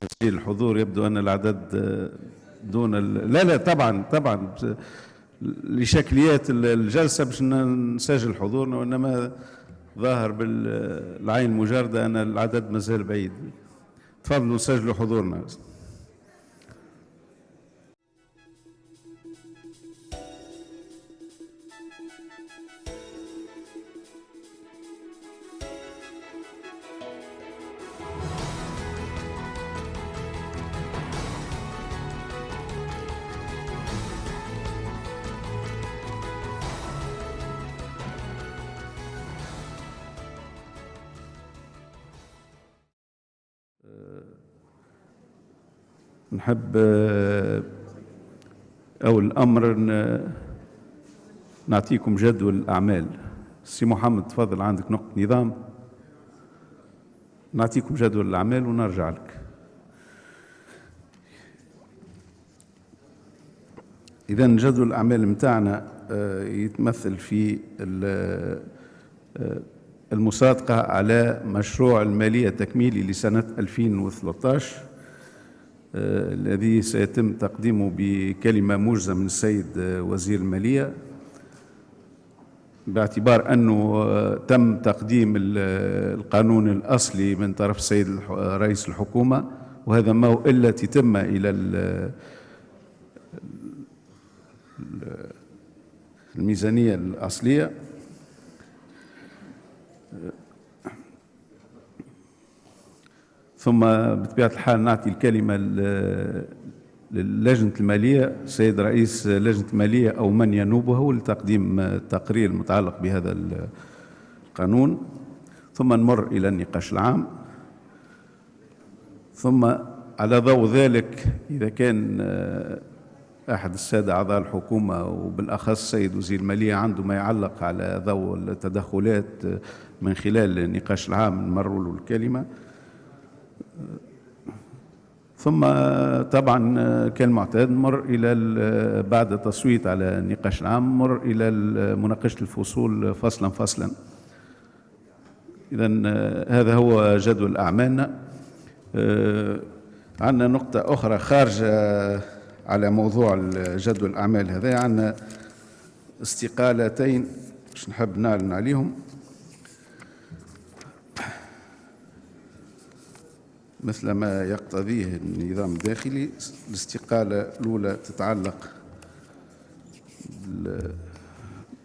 تسجيل الحضور يبدو أن العدد دون لا لا طبعا لشكليات الجلسة باش نسجل حضورنا، وإنما ظاهر بالعين المجردة أن العدد مازال بعيد. تفضلوا سجلوا حضورنا. نحب أول الأمر نعطيكم جدول الأعمال. سي محمد تفضل، عندك نقطة نظام. نعطيكم جدول الأعمال ونرجع لك. إذا جدول الأعمال متاعنا يتمثل في المصادقة على مشروع المالية التكميلي لسنة 2013 الذي سيتم تقديمه بكلمة موجزة من السيد وزير المالية، باعتبار أنه تم تقديم القانون الأصلي من طرف السيد رئيس الحكومة، وهذا ما هو إلا تتم إلى الميزانية الأصلية. ثم بطبيعة الحال نعطي الكلمة للجنة المالية، السيد رئيس لجنة المالية أو من ينوبه لتقديم التقرير المتعلق بهذا القانون، ثم نمر إلى النقاش العام. ثم على ضوء ذلك إذا كان أحد السادة أعضاء الحكومة وبالأخص السيد وزير المالية عنده ما يعلق على ضوء التدخلات من خلال النقاش العام نمر له الكلمة. ثم طبعا كالمعتاد نمر إلى بعد التصويت على النقاش العام نمر إلى مناقشة الفصول فصلا فصلا. إذا هذا هو جدول أعمالنا. عندنا نقطة أخرى خارجة على موضوع جدول الأعمال هذا، عندنا استقالتين باش نحب نعلن عليهم. مثل ما يقتضيه النظام الداخلي. الاستقالة الأولى تتعلق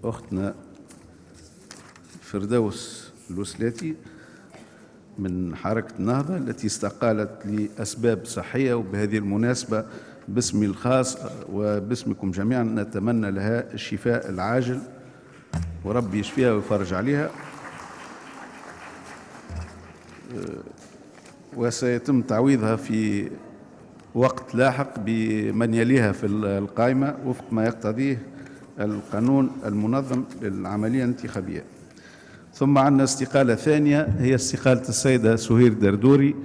بأختنا فردوس الوسلاتي من حركة النهضة التي استقالت لأسباب صحية، وبهذه المناسبة باسمي الخاص وباسمكم جميعا نتمنى لها الشفاء العاجل وربي يشفيها ويفرج عليها، وسيتم تعويضها في وقت لاحق بمن يليها في القائمة وفق ما يقتضيه القانون المنظم للعملية الانتخابية. ثم عندنا استقالة ثانية هي استقالة السيدة سهير دردوري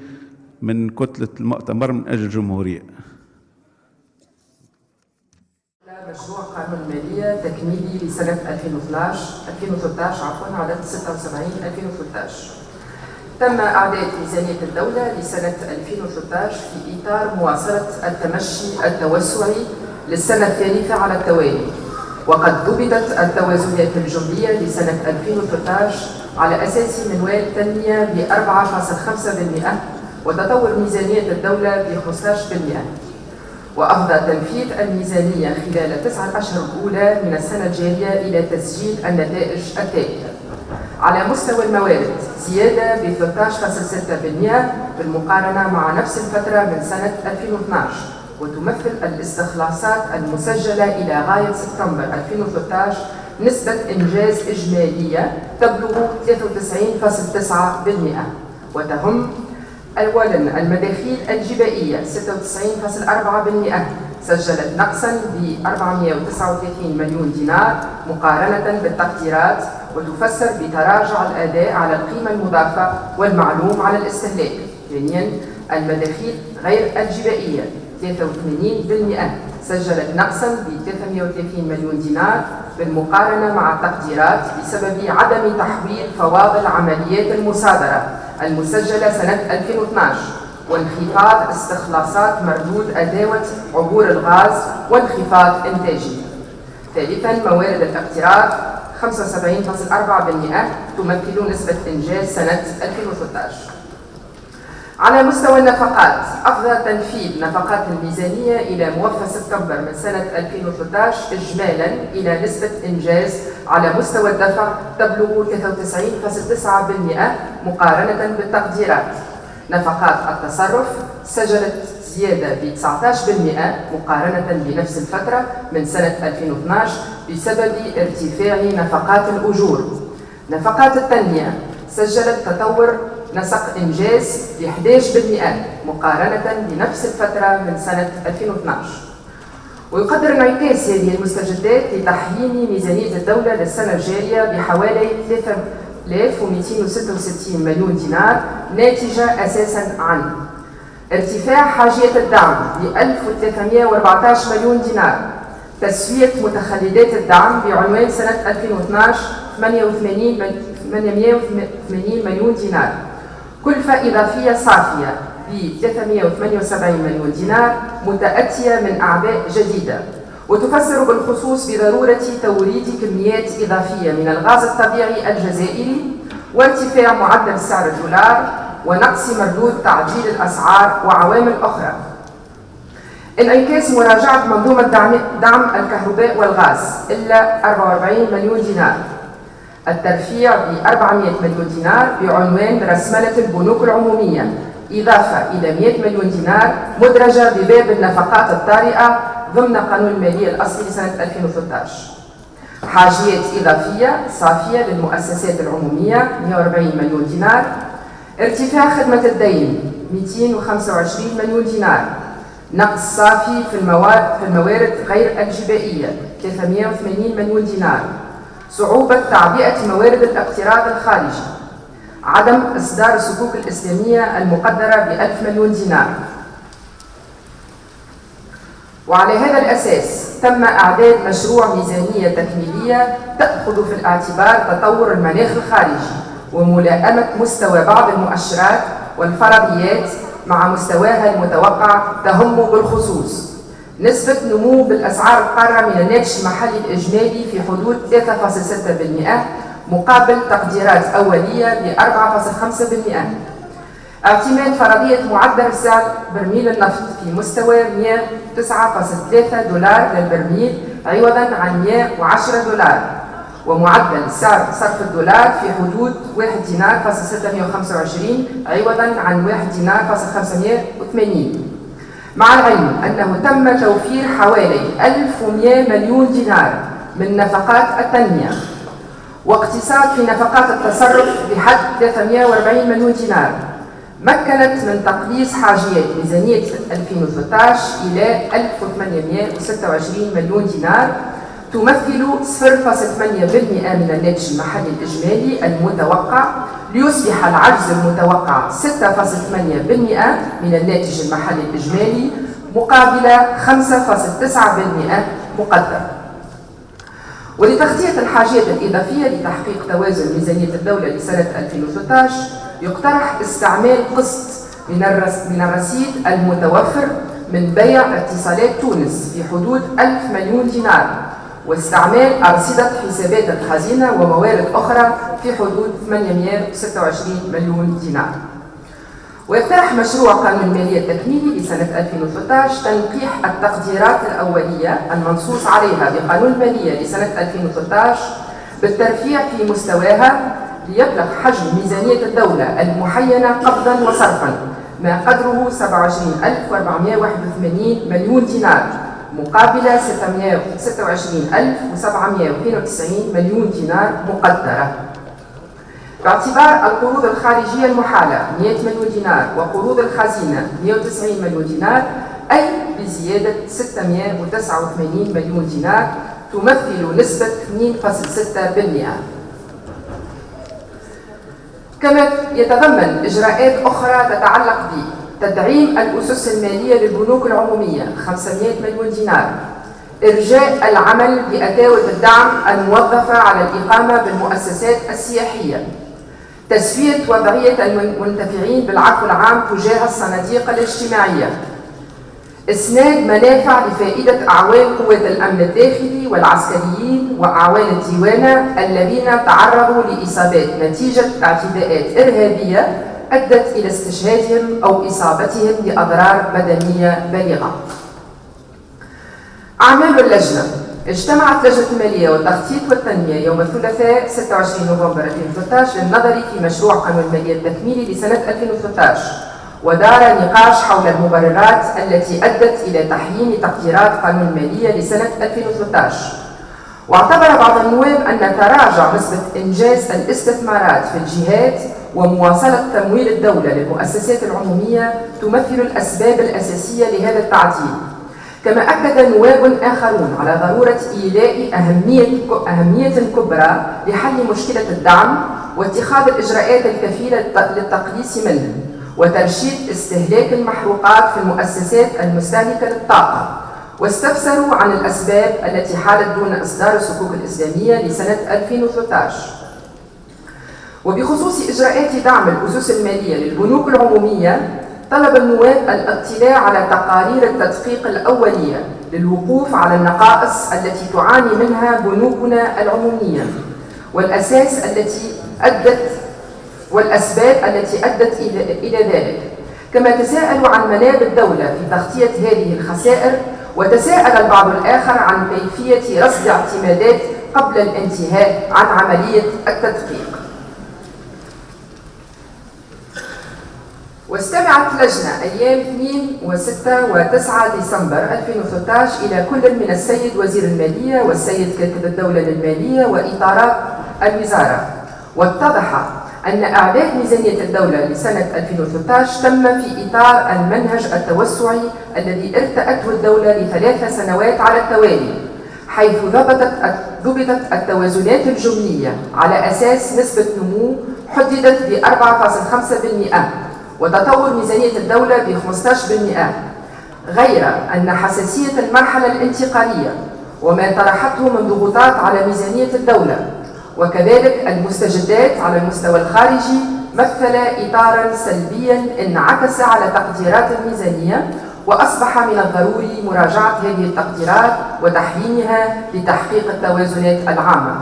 من كتلة المؤتمر من أجل الجمهورية. مشروع قانون المالية تكميلي لسنة 2013 عدد 76/2013. تم إعداد ميزانية الدولة لسنة 2013 في إطار مواصلة التمشي التوسعي للسنة الثالثة على التوالي، وقد ضبطت التوازنات الجملية لسنة 2013 على أساس منوال تنمية ب 4.5% وتطور ميزانية الدولة ب 15%، وأفضى تنفيذ الميزانية خلال 9 أشهر الأولى من السنة الجارية إلى تسجيل النتائج التالية: على مستوى الموارد زيادة ب 13.6% بالمقارنة مع نفس الفترة من سنة 2012، وتمثل الاستخلاصات المسجلة إلى غاية سبتمبر 2013 نسبة إنجاز إجمالية تبلغ 93.9%، وتهم أولاً المداخيل الجبائية 96.4% سجلت نقصاً ب 439 مليون دينار مقارنة بالتقديرات، وتفسر بتراجع الأداء على القيمة المضافة والمعلوم على الاستهلاك. ثانياً المداخيل غير الجبائية 83% سجلت نقصاً ب 330 مليون دينار بالمقارنة مع التقديرات بسبب عدم تحويل فواضل عمليات المصادرة المسجلة سنة 2012، وانخفاض استخلاصات مردود أداوة عبور الغاز وانخفاض إنتاجه. ثالثاً، موارد الاقتراض 75.4% تمثل نسبة إنجاز سنة 2013. على مستوى النفقات، أفضى تنفيذ نفقات الميزانية إلى موفى سبتمبر من سنة 2013 إجمالاً إلى نسبة إنجاز على مستوى الدفع تبلغ 93.9% مقارنة بالتقديرات. نفقات التصرف سجلت زيادة ب 19% مقارنة بنفس الفترة من سنة 2012 بسبب ارتفاع نفقات الأجور. نفقات التنمية سجلت تطور نسق إنجاز ب 11% مقارنة بنفس الفترة من سنة 2012. ويقدر انعكاس هذه المستجدات لتحيين ميزانية الدولة للسنة الجارية بحوالي 3266 مليون دينار، ناتجة أساساً عن ارتفاع حاجية الدعم ب 1314 مليون دينار، تسوية متخلدات الدعم بعنوان سنة 2012 880 مليون دينار، كلفة إضافية صافية ب 378 مليون دينار متأتية من أعباء جديدة، وتفسر بالخصوص بضرورة توريد كميات إضافية من الغاز الطبيعي الجزائري، وارتفاع معدل سعر الدولار، ونقص مردود تعديل الأسعار وعوامل أخرى. انعكاس مراجعة منظومة دعم الكهرباء والغاز إلا 44 مليون دينار، الترفيع ب 400 مليون دينار بعنوان رسملة البنوك العمومية، إضافة إلى 100 مليون دينار مدرجة بباب النفقات الطارئة ضمن قانون المالية الأصلي لسنة 2013. حاجيات إضافية صافية للمؤسسات العمومية 140 مليون دينار، ارتفاع خدمة الدين 225 مليون دينار، نقص صافي في الموارد غير الجبائية 380 مليون دينار، صعوبة تعبئة موارد الاقتراض الخارجي، عدم إصدار الصكوك الإسلامية المقدرة ب1000 مليون دينار. وعلى هذا الأساس تم إعداد مشروع ميزانية تكميلية تأخذ في الاعتبار تطور المناخ الخارجي وملائمة مستوى بعض المؤشرات والفرضيات مع مستواها المتوقع، تهم بالخصوص نسبة نمو بالأسعار القارة من الناتج المحلي الإجمالي في حدود 3.6% مقابل تقديرات أولية ب 4.5%، اعتماد فرضية معدل سعر برميل النفط في مستوى 109.3 دولار للبرميل عوضاً عن 110 دولار، ومعدل سعر صرف الدولار في حدود 1 دينار فاصل 625 عوضاً عن 1 دينار فاصل 580، مع العلم أنه تم توفير حوالي 1100 مليون دينار من نفقات التنمية، واقتصاد في نفقات التصرف بحد 340 مليون دينار، مكنت من تقليص حاجيات ميزانية 2013 إلى 1826 مليون دينار، تمثل 0.8% من الناتج المحلي الإجمالي المتوقع، ليصبح العجز المتوقع 6.8% من الناتج المحلي الإجمالي مقابل 5.9% مقدر. ولتغطية الحاجات الإضافية لتحقيق توازن ميزانية الدولة لسنة 2013 يقترح استعمال قسط من الرصيد المتوفر من بيع اتصالات تونس في حدود 1000 مليون دينار، واستعمال أرصدة حسابات الخزينة وموارد أخرى في حدود 826 مليون دينار. ويقترح مشروع قانون المالية التكميلي لسنة 2013 تنقيح التقديرات الأولية المنصوص عليها بقانون المالية لسنة 2013 بالترفيع في مستواها ليبلغ حجم ميزانية الدولة المحينة قبضاً وصرفاً ما قدره 27481 مليون دينار مقابل 626792 مليون دينار مقدرة، باعتبار القروض الخارجية المحالة 100 مليون دينار وقروض الخزينة 190 مليون دينار، أي بزيادة 689 مليون دينار تمثل نسبة 2.6%. كما يتضمن إجراءات أخرى تتعلق بتدعيم الأسس المالية للبنوك العمومية 500 مليون دينار، إرجاء العمل بأداوة الدعم الموظفة على الإقامة بالمؤسسات السياحية، تسوية وضعية المنتفعين بالعفو العام تجاه الصناديق الاجتماعية، إسناد منافع لفائدة أعوان قوات الأمن الداخلي والعسكريين وأعوان الديوانة الذين تعرضوا لإصابات نتيجة اعتداءات إرهابية أدت إلى استشهادهم أو إصابتهم بأضرار بدنية بالغة. أعمال اللجنة: اجتمعت لجنة المالية والتخطيط والتنمية يوم الثلاثاء 26 نوفمبر 2013 للنظر في مشروع قانون المالية التكميلي لسنة 2013، ودار نقاش حول المبررات التي أدت إلى تحيين تقديرات قانون المالية لسنة 2013. واعتبر بعض النواب أن تراجع نسبة إنجاز الاستثمارات في الجهات ومواصلة تمويل الدولة للمؤسسات العمومية تمثل الأسباب الأساسية لهذا التعديل. كما أكد نواب آخرون على ضرورة إيلاء أهمية كبرى لحل مشكلة الدعم واتخاذ الإجراءات الكفيلة للتقليص منه وترشيد استهلاك المحروقات في المؤسسات المستهلكة للطاقة، واستفسروا عن الأسباب التي حالت دون إصدار الصكوك الإسلامية لسنة 2013. وبخصوص إجراءات دعم الأسس المالية للبنوك العمومية، طلب النواب الاطلاع على تقارير التدقيق الأولية للوقوف على النقائص التي تعاني منها بنوكنا العمومية والأسباب التي أدت إلى ذلك. كما تساءلوا عن مناب الدولة في تغطية هذه الخسائر، وتساءل البعض الآخر عن كيفية رصد اعتمادات قبل الانتهاء عن عملية التدقيق. واستمعت لجنة أيام 2 و6 و9 ديسمبر 2013 إلى كل من السيد وزير المالية والسيد كاتب الدولة للمالية وإطارات الوزارة، واتضح أن إعداد ميزانية الدولة لسنة 2013 تم في إطار المنهج التوسعي الذي ارتأته الدولة ل3 سنوات على التوالي، حيث ضبطت التوازنات الجملية على أساس نسبة نمو حددت ب 4.5%، وتطور ميزانية الدولة ب 15%، غير أن حساسية المرحلة الانتقالية وما طرحته من ضغوطات على ميزانية الدولة وكذلك المستجدات على المستوى الخارجي مثل إطاراً سلبياً انعكس على تقديرات الميزانية، وأصبح من الضروري مراجعة هذه التقديرات وتحيينها لتحقيق التوازنات العامة.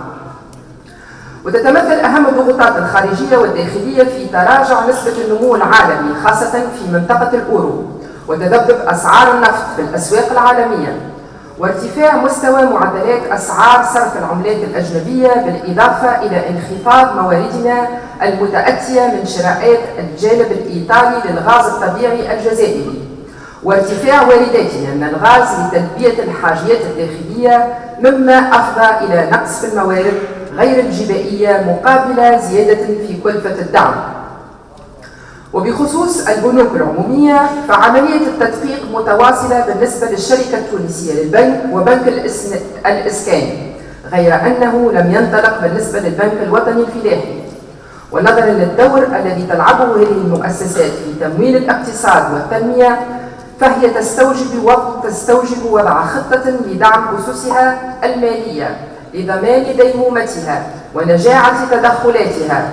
وتتمثل أهم الضغوطات الخارجية والداخلية في تراجع نسبة النمو العالمي خاصة في منطقة الأورو، وتذبذب أسعار النفط في الأسواق العالمية، وارتفاع مستوى معدلات أسعار صرف العملات الأجنبية، بالإضافة إلى انخفاض مواردنا المتأتية من شراءات الجانب الإيطالي للغاز الطبيعي الجزائري، وارتفاع وارداتنا من الغاز لتلبية الحاجيات الداخلية، مما أفضى إلى نقص في الموارد غير الجبائية مقابل زيادة في كلفة الدعم. وبخصوص البنوك العمومية، فعملية التدقيق متواصلة بالنسبة للشركة التونسية للبنك وبنك الإسكان، غير أنه لم ينطلق بالنسبة للبنك الوطني الفلاحي. ونظرا للدور الذي تلعبه هذه المؤسسات في تمويل الاقتصاد والتنمية، فهي تستوجب وضع خطة لدعم أسسها المالية لضمان ديمومتها ونجاعة تدخلاتها.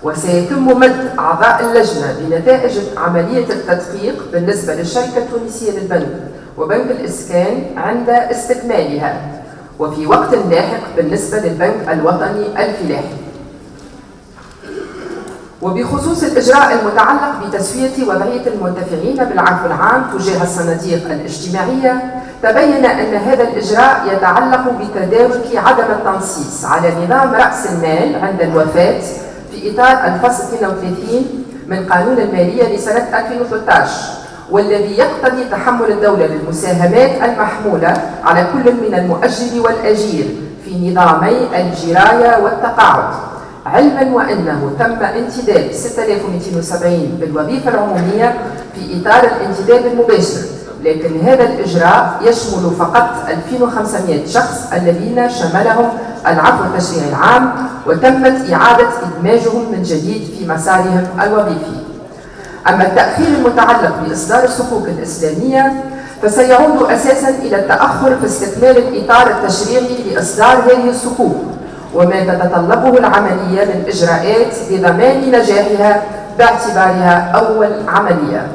وسيتم مد أعضاء اللجنة بنتائج عملية التدقيق بالنسبة للشركة التونسية للبنك وبنك الإسكان عند استكمالها، وفي وقت لاحق بالنسبة للبنك الوطني الفلاحي. وبخصوص الإجراء المتعلق بتسوية وضعية المنتفعين بالعفو العام تجاه الصناديق الاجتماعية، تبين أن هذا الإجراء يتعلق بتدارك عدم التنصيص على نظام رأس المال عند الوفاة في إطار الفصل 32 من قانون المالية لسنة 2013، والذي يقتضي تحمل الدولة للمساهمات المحمولة على كل من المؤجر والأجير في نظامي الجراية والتقاعد، علما وأنه تم انتداب 6270 بالوظيفة العمومية في إطار الانتداب المباشر، لكن هذا الإجراء يشمل فقط 2500 شخص الذين شملهم العفو التشريعي العام، وتمت إعادة إدماجهم من جديد في مسارهم الوظيفي. أما التأخير المتعلق بإصدار الصكوك الإسلامية فسيعود أساسا إلى التأخر في استكمال الإطار التشريعي لإصدار هذه الصكوك، وما تتطلبه العملية من إجراءات لضمان نجاحها باعتبارها أول عملية.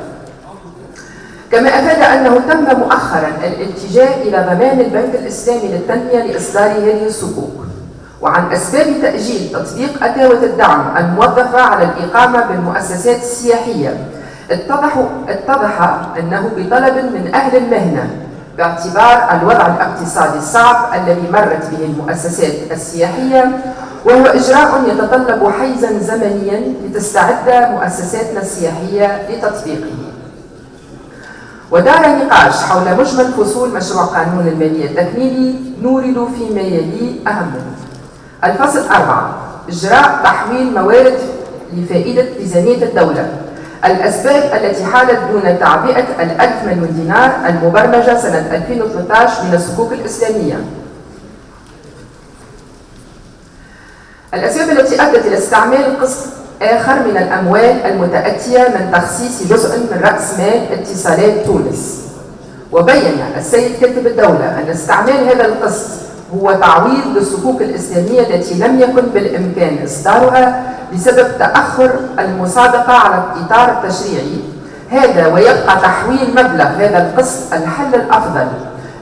كما أفاد أنه تم مؤخرا الاتجاه إلى ضمان البنك الإسلامي للتنمية لإصدار هذه الصكوك، وعن أسباب تأجيل تطبيق أتاوة الدعم الموظفة على الإقامة بالمؤسسات السياحية اتضح أنه بطلب من أهل المهنة باعتبار الوضع الاقتصادي الصعب الذي مرت به المؤسسات السياحية، وهو إجراء يتطلب حيزا زمنيا لتستعد مؤسساتنا السياحية لتطبيقه. ودار نقاش حول مجمل فصول مشروع قانون المالية التكميلي نورد فيما يلي أهمه. الفصل 4، إجراء تحويل موارد لفائدة ميزانية الدولة. الأسباب التي حالت دون تعبئة 1000 مليون دينار المبرمجة سنة 2013 من الصكوك الإسلامية. الأسباب التي أدت إلى استعمال قسط آخر من الأموال المتأتية من تخصيص جزء من رأس مال اتصالات تونس. وبين السيد كاتب الدولة أن استعمال هذا القسط هو تعويض للصكوك الإسلامية التي لم يكن بالإمكان إصدارها بسبب تأخر المصادقة على الإطار التشريعي هذا، ويبقى تحويل مبلغ هذا القسط الحل الأفضل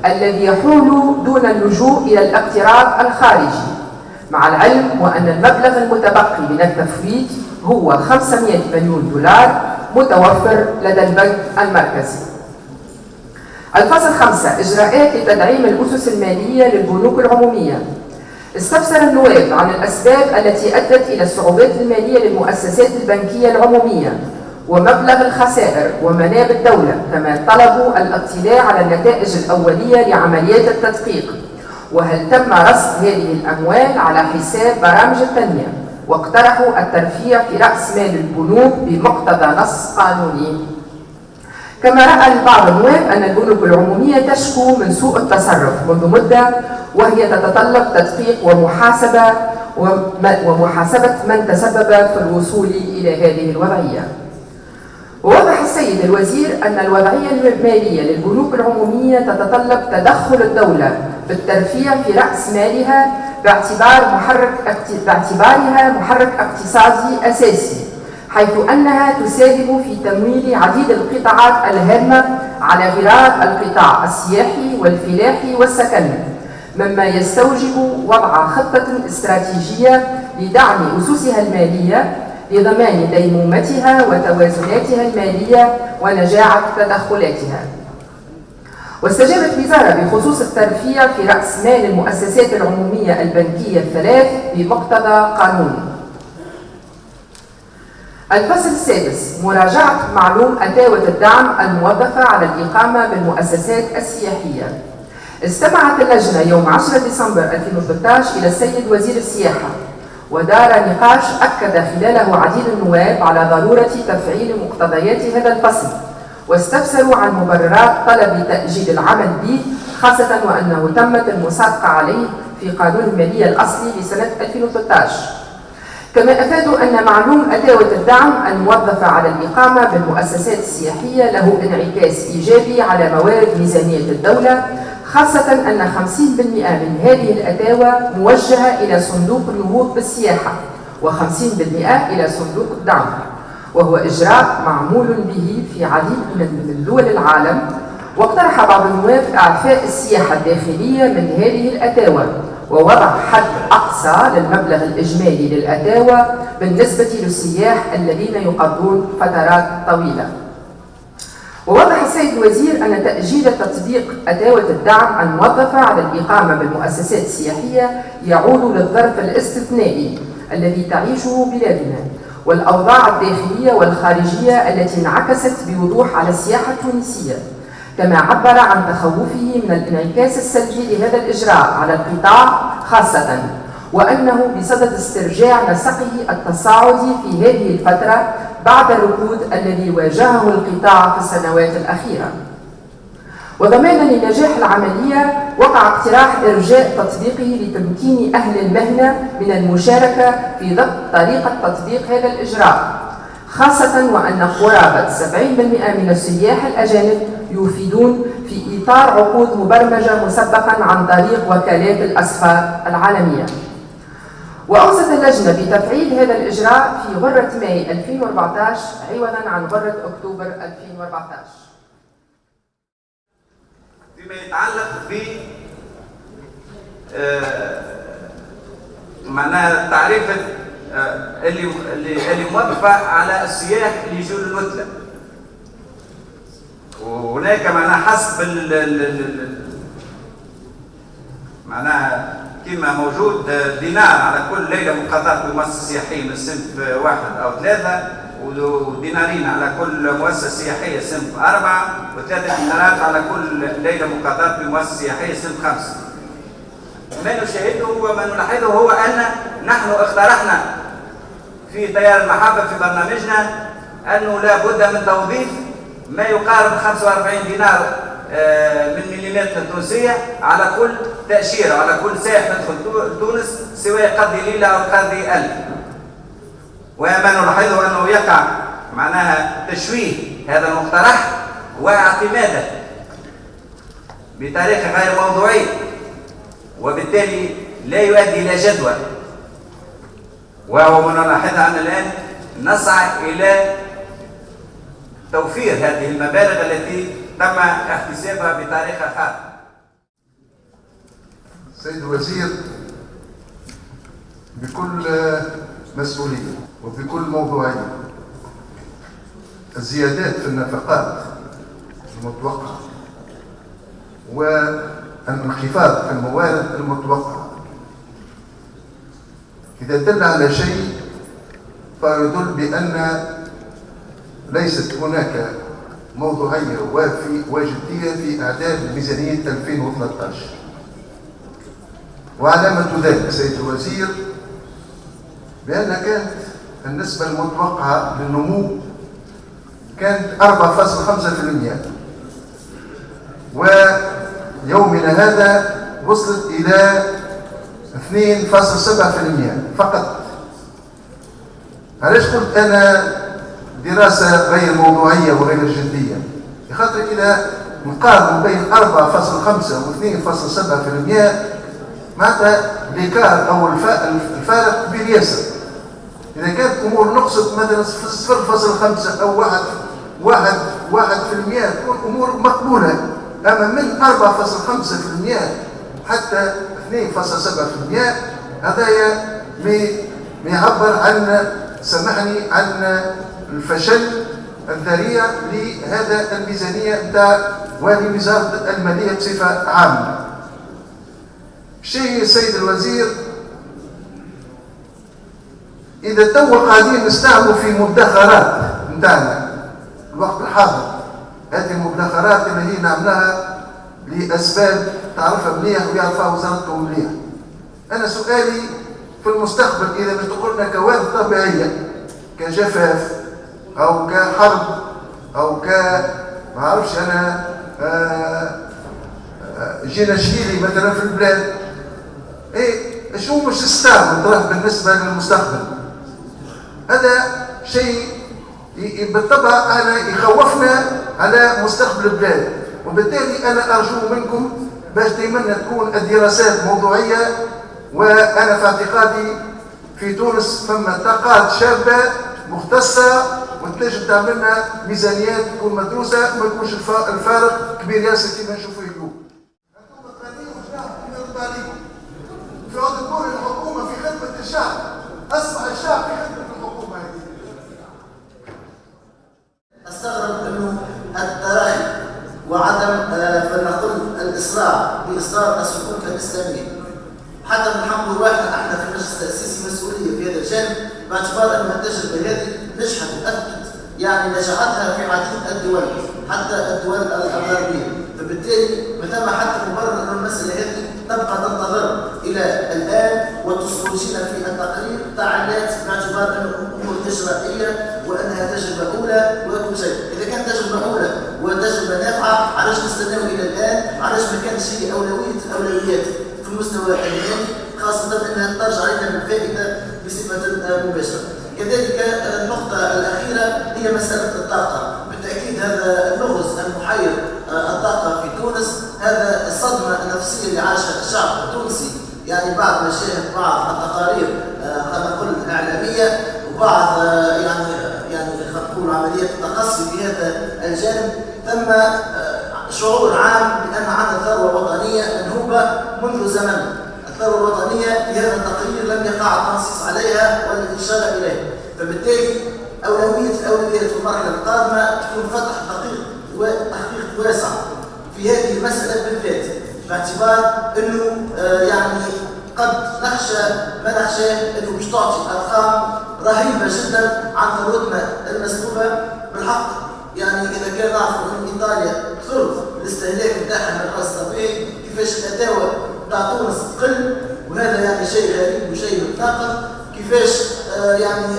الذي يحول دون اللجوء إلى الاقتراض الخارجي، مع العلم وأن المبلغ المتبقي من التفويض هو 500 مليون دولار متوفر لدى البنك المركزي. الفصل 5، إجراءات لتدعيم الأسس المالية للبنوك العمومية. استفسر النواب عن الأسباب التي أدت إلى الصعوبات المالية للمؤسسات البنكية العمومية ومبلغ الخسائر ومناب الدولة، كما طلبوا الاطلاع على النتائج الأولية لعمليات التدقيق، وهل تم رصد هذه الأموال على حساب برامج التنمية، واقترحوا الترفيع في رأس مال البنوك بمقتضى نص قانوني. كما رأى بعض النواب أن البنوك العمومية تشكو من سوء التصرف منذ مدة، وهي تتطلب تدقيق ومحاسبة من تسبب في الوصول إلى هذه الوضعية. ووضح السيد الوزير أن الوضعية المالية للبنوك العمومية تتطلب تدخل الدولة في الترفيع في رأس مالها باعتبارها محرك اقتصادي أساسي، حيث أنها تساهم في تمويل عديد القطاعات الهامة على غرار القطاع السياحي والفلاحي والسكني، مما يستوجب وضع خطة استراتيجية لدعم أسسها المالية لضمان ديمومتها وتوازناتها المالية ونجاعة تدخلاتها. واستجابت الوزارة بخصوص الترفيع في رأس مال المؤسسات العمومية البنكية الثلاث بمقتضى قانون. الفصل 6، مراجعة معلوم أتاوة الدعم الموظفة على الإقامة بالمؤسسات السياحية. استمعت اللجنة يوم 10 ديسمبر 2013 إلى السيد وزير السياحة، ودار نقاش أكد خلاله عديد النواب على ضرورة تفعيل مقتضيات هذا الفصل، واستفسروا عن مبررات طلب تأجيل العمل به، خاصة وأنه تمت المصادقة عليه في قانون المالية الأصلي لسنة 2013. كما أفادوا أن معلوم أتاوة الدعم الموظفة على الإقامة بالمؤسسات السياحية له انعكاس إيجابي على موارد ميزانية الدولة، خاصة أن 50% من هذه الأتاوة موجهة إلى صندوق النهوض بالسياحة و50% إلى صندوق الدعم، وهو إجراء معمول به في عديد من دول العالم. واقترح بعض النواب إعفاء السياحة الداخلية من هذه الأتاوة ووضع حد أقصى للمبلغ الإجمالي للأتاوة بالنسبة للسياح الذين يقضون فترات طويلة. ووضح السيد الوزير أن تأجيل تطبيق أتاوة الدعم الموظفة على الإقامة بالمؤسسات السياحية يعود للظرف الاستثنائي الذي تعيشه بلادنا والأوضاع الداخلية والخارجية التي انعكست بوضوح على السياحة التونسية، كما عبر عن تخوفه من الانعكاس السلبي لهذا الإجراء على القطاع خاصة، وأنه بصدد استرجاع نسقه التصاعدي في هذه الفترة بعد الركود الذي واجهه القطاع في السنوات الأخيرة. وضمانا لنجاح العملية وقع اقتراح إرجاء تطبيقه لتمكين أهل المهنة من المشاركة في ضبط طريقة تطبيق هذا الإجراء، خاصة وأن قرابة 70% من السياح الأجانب يفيدون في إطار عقود مبرمجة مسبقا عن طريق وكالات الأسفار العالمية. وأوصت اللجنة بتفعيل هذا الإجراء في غرة ماي 2014 عوضا عن غرة أكتوبر 2014. فيما يتعلق ب معناها تعريفة اللي موظفة على السياح اللي يجوا للوتلة، وهناك معناها حسب معناها كما موجود دينار على كل ليلة مقاطعة بمؤسسة سياحية من صنف 1 أو 3، ودينارين على كل مؤسسة سياحية صنف 4، و3 دينارات على كل ليلة مقاطعة بمؤسسة سياحية صنف 5. ما نشاهده وما نلاحظه هو أن نحن اقترحنا في تيار المحبة في برنامجنا أنه لا بد من توظيف ما يقارب 45 دينار من مليونات تونسية على كل تأشيرة، على كل سائح يدخل تونس سواء قضي ليلة أو قضي 1000. وما نلاحظه أنه يقع معناها تشويه هذا المقترح واعتماده بطريقة غير موضوعية، وبالتالي لا يؤدي إلى جدوى. وهو ما نلاحظها أن الآن نسعى إلى توفير هذه المبالغ التي تم احتسابها بطريقة خاطئة. سيد الوزير، بكل مسؤولية وبكل موضوعية، الزيادات في النفقات المتوقعة والانخفاض في الموارد المتوقعة إذا دل على شيء فيدل بأن ليست هناك موضوعية وجدية في إعداد ميزانية 2013. وعلامة ذلك سيد الوزير بأن كانت النسبة المتوقعة للنمو كانت 4.5%، ويومنا هذا وصلت إلى 2.7% فقط. علاش قلت أنا دراسة غير موضوعية وغير جدية؟ لخاطر إذا نقارن بين 4.5 و 2.7% معناتها ليكار أو الفارق كبير ياسر. إذا كانت الأمور نقصت مثلا 0.5 أو 1% تكون أمور مقبولة، أما من 4.5% حتى 2.7% هذايا ما يعبر عن، سامحني، عن الفشل الذريع لهذا الميزانية نتاع ولوزارة المالية بصفة عامة. شيء سيد الوزير، إذا تو قاعدين نستعملوا في مدخرات نتاعنا الوقت الحاضر، هذه المدخرات اللي هي نعملها لأسباب تعرفها مليح ويعرفها وزارتكم مليح. أنا سؤالي في المستقبل إذا باش تقولنا كوارث طبيعية كجفاف أو كحرب أو ما عرفش أنا جينا شهيلي مثلا في البلاد، إيه شو مش تستعمل تراه بالنسبة للمستقبل؟ هذا شيء بالطبع أنا يخوفنا على مستقبل البلاد. وبالتالي أنا أرجو منكم باش دائما تكون الدراسات موضوعية. وأنا في اعتقادي في تونس فما طاقات شابة مختصة وتنجم تعمل لنا ميزانيات تكون مدروسة وما يكونش الفارق كبير ياسر كما نشوفوا اليوم. أنتم قاعدين وشعب يرضى عليكم. تعود تكون الحكومة في خدمة الشعب، أصبح الشعب في خدمة الحكومة هذه. استغرب أنه التراخي وعدم فلنقل الإسراع بإصدار السكوت الإسلامية. حتى نحمل واحد احنا في المجلس التأسيسي مسؤولية في هذا الجانب، باعتبار أن التجربة هذه نجحت وأثبتت يعني نجاحاتها في عديد الدول حتى الدول الغربية، فبالتالي ما ثم حتى مبرر أن المسألة هذه تبقى تنتظر إلى الآن وتصبحنا في التقرير تعليلات باعتبار أن الأمور تجربية وأنها تجربة أولى وكل شيء. إذا كانت تجربة أولى وتجربة نافعة علاش نستناو إلى الآن؟ علاش ما كانش هي أولويات في المستوى الحالي، خاصة أنها ترجع علينا بالفائدة بصفة مباشرة. كذلك النقطة الأخيرة هي مسألة الطاقة. بالتأكيد هذا اللغز المحير الطاقة في تونس، هذا الصدمة النفسية اللي عاشها الشعب التونسي يعني بعد ما شاهد بعض التقارير الماليه وبعض يعني خلينا نقول عمليات التقصي في هذا الجانب. ثم شعور عام بان عندنا ثروه وطنيه منهوبه منذ زمن. الثروه الوطنيه في هذا التقرير لم يقع التنصيص عليها ولا الاشاره اليها، فبالتالي اولويه الاولويات في المرحله القادمه تكون فتح تحقيق واسع في هذه المساله بالذات، باعتبار انه يعني قد نخشى ما نخشاه انه باش تعطي ارقام رهيبه جدا عن ثروتنا المسلوبه بالحق. يعني اذا كان نعرفوا ان ايطاليا ثلث الاستهلاك نتاعها من الغاز الطبيعي، كيفاش الاتاوه تاع تونس تقل، وهذا يعني شيء غريب وشيء متناقض. كيفاش يعني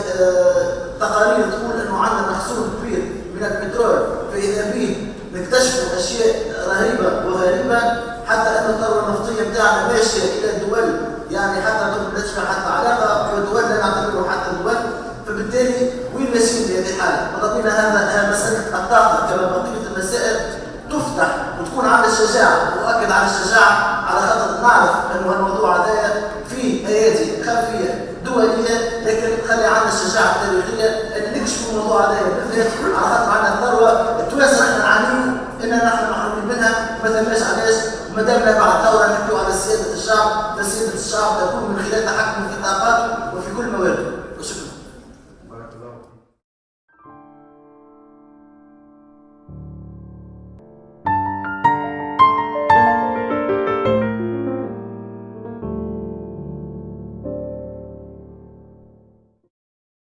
تقارير تقول انه عندنا مخزون كبير من البترول، فاذا به نكتشفوا اشياء رهيبه وغريبه، حتى ان الثروه النفطيه بتاعنا ماشيه الى الدول يعني حتى ما تشبه حتى علاقه بالدول لا نعتبره حتى دول. فبالتالي وين ماشيين في هذه الحاله؟ بقينا هذا مساله الطاقه كما بقيه المسائل تفتح وتكون عندنا الشجاعه، واؤكد على الشجاعه على خاطر نعرف انه الموضوع هذا فيه ايادي خلفيه دوليه، لكن خلي عندنا الشجاعه التاريخيه ان نكشف الموضوع هذا بالذات على خاطر